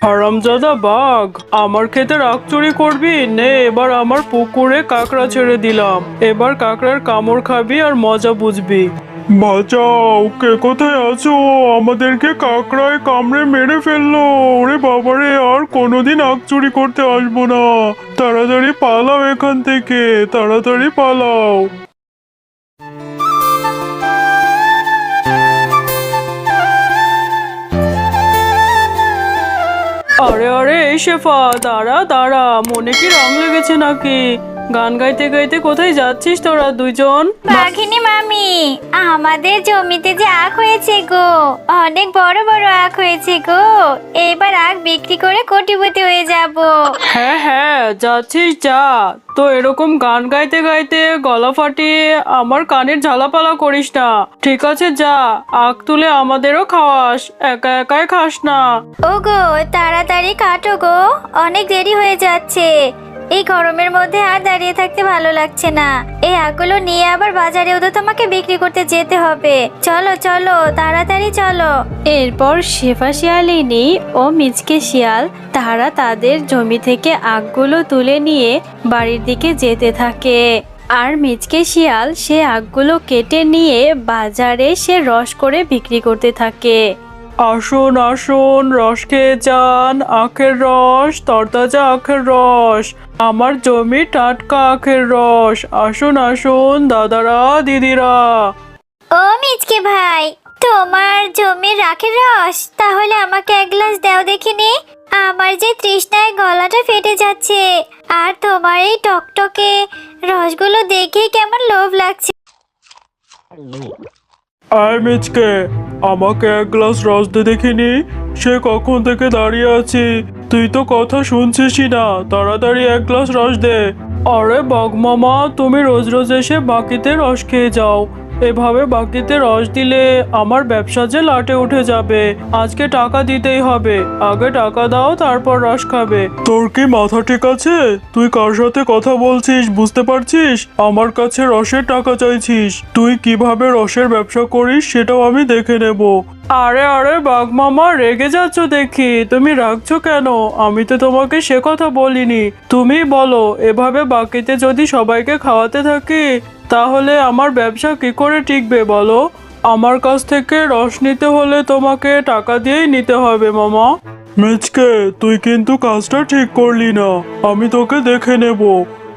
হারামজাদা বাঘ, আমার ক্ষেতের আখ চুরি করবি? নে, এবার আমার পুকুরে কাঁকড়া ছেড়ে দিলাম। এবার কাঁকড়ার কামড় খাবি আর মজা বুঝবি। বাঁচাও, কে কোথায় আছো? আমাদেরকে কাকড়ায় কামড়ে মেরে ফেললো। ওরে বাবারে, আর কোনোদিন আখ চুরি করতে আসবো না। তাড়াতাড়ি পালাও এখান থেকে, তাড়াতাড়ি পালাও। আরে আরে, এই শেফা, দাঁড়া দাঁড়া, মনে কি রং লেগেছে নাকি? গান গাইতে গাইতে কোথায় যাচ্ছিস তোরা দুজন? বাঘিনী মামি, আমাদের জমিতে যে আখ হয়েছে গো, অনেক বড় বড় আখ হয়েছে গো। এবার আখ বিক্রি করে কোটিপতি হয়ে যাব। হ্যাঁ হ্যাঁ, যাচ্ছিস যা। তো এরকম গান গাইতে গাইতে গলা ফাটিয়ে আমার কানের ঝালাপালা করিস না, ঠিক আছে? যা, আখ তুলে আমাদেরও খাওয়াস, একা একাই খাস না। ওগো, তাড়াতাড়ি কাটো গো, অনেক দেরি হয়ে যাচ্ছে। এই গরমের মধ্যে আর দাঁড়িয়ে থাকতে ভালো লাগছে না। এই আখগুলো নিয়ে আবার বাজারেও তো তোমাকে বিক্রি করতে যেতে হবে। চলো চলো, তাড়াতাড়ি চলো। এরপর শেফা শিয়ালিনী ও মিচকে শিয়াল তারা তাদের জমি থেকে আখগুলো তুলে নিয়ে বাড়ির দিকে যেতে থাকে। আর মিচকে শিয়াল সে আখগুলো কেটে নিয়ে বাজারে সে রস করে বিক্রি করতে থাকে। আসুন আসুন, রস খেয়ে যান, আখের রস, তরতাজা আখের রস, আমার জমি টাটকা আখের রস। আসুন আসুন দাদারা, দিদিরা। ও মিচকে ভাই, তোমার জমির আখের রস, তাহলে আমাকে এক গ্লাস দাও দেখিনি। আমার যে তৃষ্ণায় গলাটা ফেটে যাচ্ছে, আর তোমার এই টকটকে রসগুলো দেখে কেমন লোভ লাগছে। আয় মিচকে, আমাকে এক গ্লাস রস দে দেখিনি। সে কখন থেকে দাঁড়িয়ে আছি, তুই তো কথা শুনছিসই না। তাড়াতাড়ি এক গ্লাস রস দে। আরে বাঘ মামা, তুমি রোজ রোজ এসে বাকিতে রস খেয়ে যাও। এভাবে বাকিতে রস দিলে আমার ব্যবসা যে লাটে উঠে যাবে। আজকে টাকা দিতেই হবে, আগে টাকা দাও, তারপর রস খাবে। তোর কি মাথা ঠিক আছে? তুই কার সাথে কথা বলছিস বুঝতে পারছিস? আমার কাছে রসের টাকা চাইছিস। তুই কিভাবে রসের ব্যবসা করিস সেটাও আমি দেখে নেব। আরে আরে বাঘ মামা, রেগে যাচ্ছ দেখি। তুমি রাখছো কেন? আমি তো তোমাকে সে কথা বলিনি। তুমি বলো, এভাবে বাকিতে যদি সবাইকে খাওয়াতে থাকি তাহলে আমার ব্যবসা কি করে টিকবে বলো? আমার কাছ থেকে রস নিতে হলে তোমাকে টাকা দিয়েই নিতে হবে মামা। মিচকে, তুই কিন্তু কাজটা ঠিক করলি না। আমি তোকে দেখে নেব।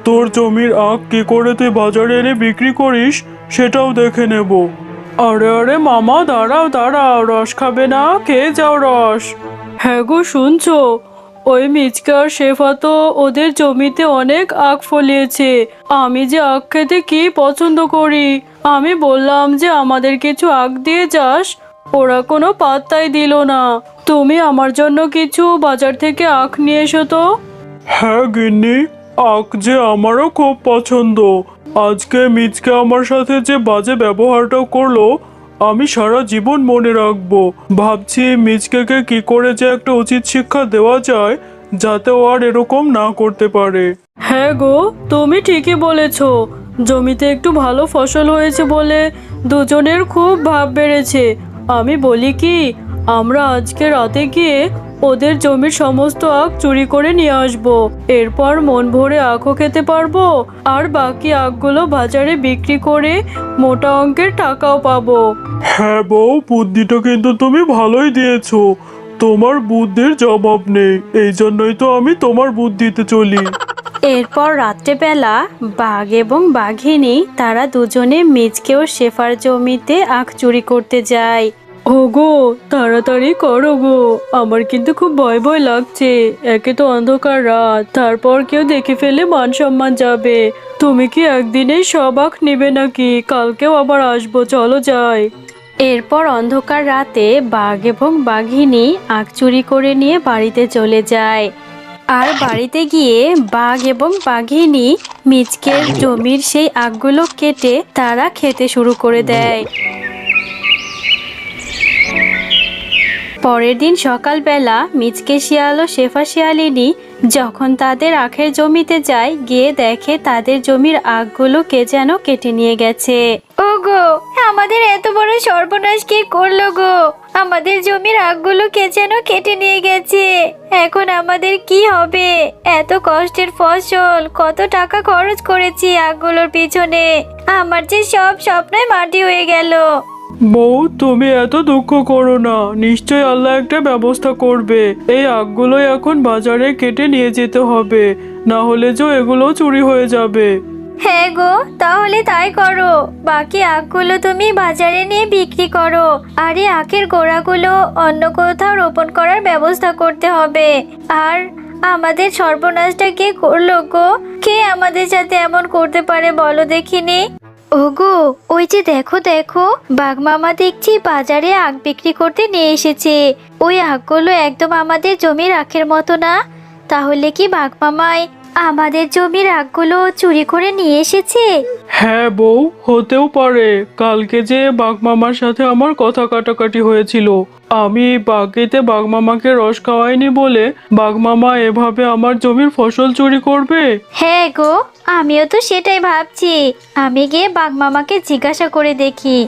তোর জমির আখ কি করে তুই বাজারে এনে বিক্রি করিস সেটাও দেখে নেব। আরে আরে মামা, দাঁড়াও দাঁড়াও, রস খাবে না? খেয়ে যাও রস। হ্যাঁ গো, শুনছো? ওই মিচকে আর শেফা তো ওদের জমিতে অনেক আখ ফলিয়েছে। আমি যে আখ খেতে কি পছন্দ করি, আমি বললাম যে আমাদের কিছু আখ দিয়ে যাস, ওরা কোনো পাত্তাই দিল না। তুমি আমার জন্য কিছু বাজার থেকে আখ নিয়ে এসো তো। হ্যাঁ গিন্নি, আখ যে আমারও খুব পছন্দ। আজকে মিচকে আমার সাথে যে বাজে ব্যবহারটা করলো, আমি সারা জীবন মনে রাখবো। ভাবছি মিচকেকে কি করে যে একটা উচিত শিক্ষা দেওয়া যায় যাতে ও আর এরকম না করতে পারে। হ্যাঁ গো, তুমি ঠিকই বলেছো। জমিতে একটু ভালো ফসল হয়েছে বলে দুজনের খুব ভাব বেড়েছে। আমি বলি কি, আমরা আজকে রাতে গিয়ে ওদের জমির সমস্ত আখ চুরি করে নিয়ে আসবো। এরপর মন ভরে আখও খেতে পারবো, আর বাকি আখগুলো বাজারে বিক্রি করে মোটা অঙ্কের টাকাও পাবো। হ্যাঁ বউ, বুদ্ধিটা কিন্তু তুমি ভালোই দিয়েছো। তোমার বুদ্ধির জবাব নেই, এই জন্যই তো আমি তোমার বুদ্ধিতে চলি। এরপর রাত্রেবেলা বাঘ এবং বাঘিনী তারা দুজনে মিচকে ও শেফার জমিতে আখ চুরি করতে যায়। ওগো, তাড়াতাড়ি করো গো, আমার কিন্তু খুব ভয় ভয় লাগছে। একে তো অন্ধকার রাত, তারপর কেউ দেখে ফেলে মান সম্মান যাবে। তুমি কি একদিনেই সব আখ নেবে নাকি? কালকেও আবার আসবো, চলো যাই। এরপর অন্ধকার রাতে বাঘ এবং বাঘিনী আখ চুরি করে নিয়ে বাড়িতে চলে যায়। আর বাড়িতে গিয়ে বাঘ এবং বাঘিনী মিচকের জমির সেই আখগুলো কেটে তারা খেতে শুরু করে দেয়। পরের দিন সকালবেলা মিচকে শিয়াল ও শেফা শিয়ালিনী যখন তাদের আখের জমিতে যায়, গিয়ে দেখে তাদের জমির আখগুলো কে যেন কেটে নিয়ে গেছে। ওগো, আমাদের এত বড় সর্বনাশ কে করলো গো? আমাদের জমির আখগুলো কে যেন কেটে নিয়ে গেছে। এখন আমাদের কি হবে? এত কষ্টের ফসল, কত টাকা খরচ করেছি আখগুলোর পিছনে, আমার যে সব স্বপ্নই মাটি হয়ে গেল। বউ, তুমি এত দুঃখ করো না, নিশ্চয় আল্লাহ একটা ব্যবস্থা করবে। এই আখগুলো এখন বাজারে কেটে নিয়ে যেতে হবে, না হলে যে এগুলো চুরি হয়ে যাবে। হ্যাঁ গো, তাহলে তাই করো। বাকি আখগুলো তুমি বাজারে নিয়ে বিক্রি করো, আর এই আখের গোড়াগুলো অন্য কোথাও রোপণ করার ব্যবস্থা করতে হবে। আর আমাদের সর্বনাশটা কে করলো গো? কে আমাদের সাথে এমন করতে পারে বলো দেখিনি? ওগো, ওই যে দেখো দেখো, বাঘ মামা দেখছি বাজারে আখ বিক্রি করতে নিয়ে এসেছে। ওই আখগুলো একদম আমাদের জমির আখের মতো না? তাহলে কি বাঘ মামাই আমাদের জমির আখগুলো চুরি করে নিয়ে এসেছে? হ্যাঁ বউ, হতেও পারে। কালকে যে বাঘ মামার সাথে আমার কথা কাটাকাটি হয়েছিল, আমি বাগিতে বাঘ মামাকে রস খাওয়াইনি বলে বাঘ মামা এভাবে আমার জমির ফসল চুরি করবে। হ্যাঁ গো, আমিও তো সেটাই ভাবছি। আমি গিয়ে বাঘ মামাকে জিজ্ঞাসা করে দেখি।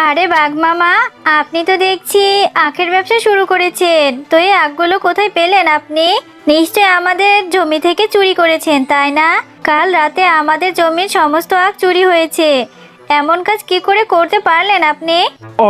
আরে বাঘ মামা, আপনি তো দেখছি আখের ব্যবসা শুরু করেছেন, তো এই আখগুলো কোথায় পেলেন আপনি? নিশ্চয় আমাদের জমি থেকে চুরি করেছেন, তাই না? কাল রাতে আমাদের জমির সমস্ত আখ চুরি হয়েছে, এমন কাজ কি করে করতে পারলেন আপনি?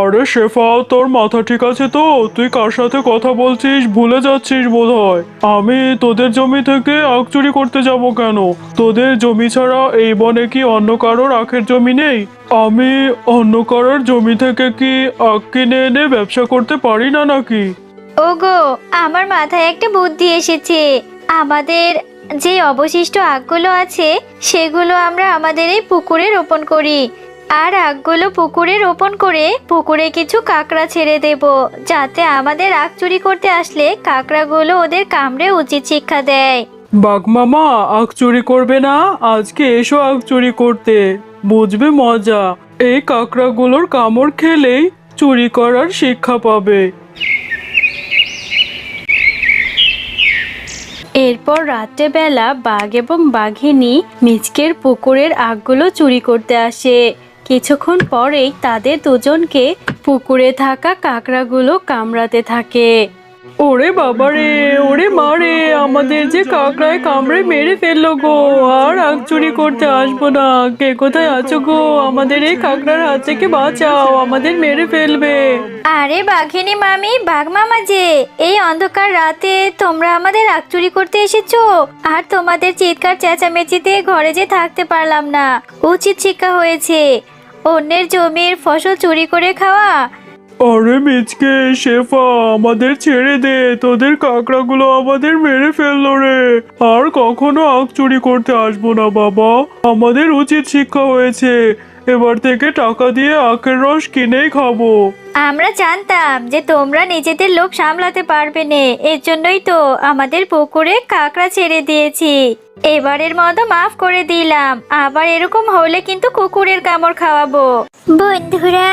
আরে শেফা, তোর মাথা ঠিক আছে তো? তুই কার সাথে কথা বলছিস ভুলে যাচ্ছিস বোধহয়। আমি তোদের জমি থেকে আখ চুরি করতে যাব কেন? তোদের জমি ছাড়া এই বনে কি অন্য কারোর আখের জমি নেই? আমি অন্য কারোর জমি থেকে কি আখ কিনে এনে ব্যবসা করতে পারি না নাকি? ওগো, আমার মাথায় একটা বুদ্ধি এসেছে। আমাদের যে অবশিষ্ট আখগুলো আছে সেগুলো আমরা আমাদের এই পুকুরে রোপণ করি, আর আখগুলো পুকুরে রোপণ করে পুকুরে কিছু কাঁকড়া ছেড়ে দেব, যাতে আমাদের আখ চুরি করতে আসলে কাঁকড়াগুলো ওদের কামড়ে উচিত শিক্ষা দেয়। বাঘ মামা আখ চুরি করবে না? আজকে এসো আখ চুরি করতে, বুঝবে মজা। এই কাঁকড়াগুলোর কামড় খেলেই চুরি করার শিক্ষা পাবে। এরপর রাত্রেবেলা বাঘ এবং বাঘিনী মিচকের পুকুরের আখগুলো চুরি করতে আসে। কিছুক্ষণ পরেই তাদের দুজনকে পুকুরে থাকা কাঁকড়াগুলো কামড়াতে থাকে। ওরে বাবারে, ওরে মারে, আমাদের যে কাকড়ায় কামড়ে মেরে ফেললো গো। আর আখ চুরি করতে আসবো না। কে কোথায় আছো গো? আমাদের এই কাকড়ার হাত থেকে বাঁচাও, আমাদের মেরে ফেলবে। আরে বাঘিনী মামি, বাঘ মামা যে, এই অন্ধকার রাতে তোমরা আমাদের আখ চুরি করতে এসেছো, আর তোমাদের চিৎকার চেঁচামেচিতে ঘরে যে থাকতে পারলাম না। উচিত শিক্ষা হয়েছে, অন্যের জমির ফসল চুরি করে খাওয়া। আরে মিচকে, শেফা, আমাদের ছেড়ে দে। তোদের কাকড়াগুলো আমাদের মেরে ফেললো রে। আর কখনো আখ চুরি করতে আসবো না বাবা। আমাদের উচিত শিক্ষা হয়েছে, এবার থেকে টাকা দিয়ে আখের রস কিনেই খাবো। আমরা জানতাম যে তোমরা নিজেদের লোভ সামলাতে পারবে না, এর জন্যই তো আমাদের পুকুরে কাঁকড়া ছেড়ে দিয়েছি। এবারের মতো মাফ করে দিলাম, আবার এরকম হলে কিন্তু কুকুরের কামড় খাওয়াবো। বন্ধুরা,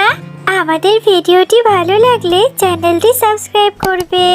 আমাদের ভিডিওটি ভালো লাগলে চ্যানেলটি সাবস্ক্রাইব করবে।